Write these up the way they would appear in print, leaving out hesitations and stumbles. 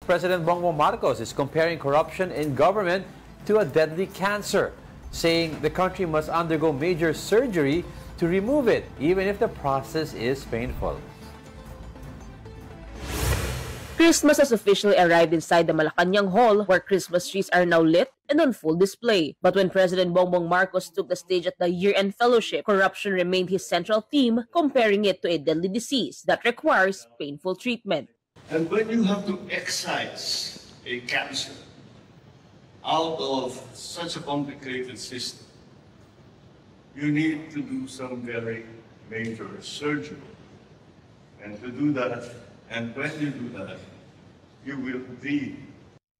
President Bongbong Marcos is comparing corruption in government to a deadly cancer, saying the country must undergo major surgery to remove it, even if the process is painful. Christmas has officially arrived inside the Malacañang Hall, where Christmas trees are now lit and on full display. But when President Bongbong Marcos took the stage at the year-end fellowship, corruption remained his central theme, comparing it to a deadly disease that requires painful treatment. And when you have to excise a cancer out of such a complicated system, you need to do some very major surgery. And to do that, and when you do that, you will bleed.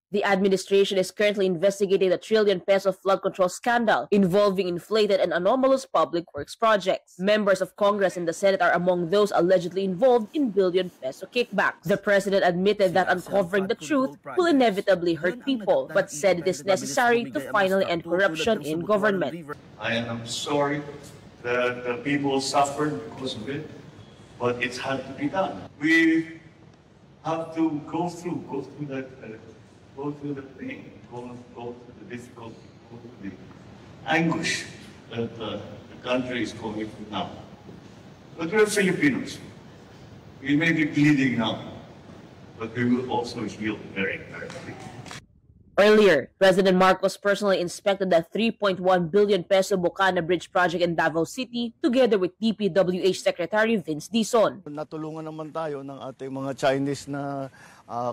The administration is currently investigating the ₱1 trillion flood control scandal involving inflated and anomalous public works projects. Members of Congress and the Senate are among those allegedly involved in ₱1 billion kickbacks. The president admitted that uncovering the truth will inevitably hurt people, but said it is necessary to finally end corruption in government. I am sorry that the people suffered because of it, but it's had to be done. We have to go through that. Go through the pain, go through the difficulty, go through the anguish that the country is going through now. But we're Filipinos. We may be bleeding now, but we will also heal very, very quickly. Earlier, President Marcos personally inspected the ₱3.1 billion Bocana Bridge project in Davao City together with DPWH Secretary Vince Dizon. Natulungan naman tayo ng ating mga Chinese na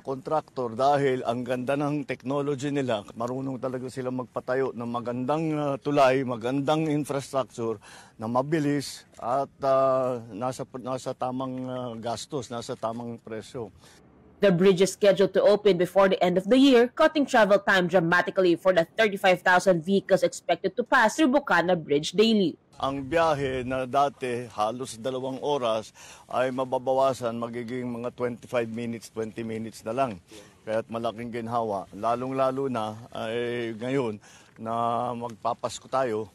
contractor dahil ang ganda ng technology nila. Marunong talaga sila magpatayo ng magandang tulay, magandang infrastructure na mabilis at nasa tamang gastos, nasa tamang presyo. The bridge is scheduled to open before the end of the year, cutting travel time dramatically for the 35,000 vehicles expected to pass through Bocana Bridge daily. Ang biyahe na dati halos 2 oras ay mababawasan, magiging mga 25 minutes, 20 minutes na lang. Kaya't malaking ginhawa, lalong-lalo na ay ngayon na magpapasko tayo.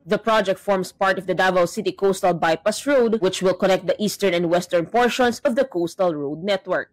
The project forms part of the Davao City Coastal Bypass Road, which will connect the eastern and western portions of the coastal road network.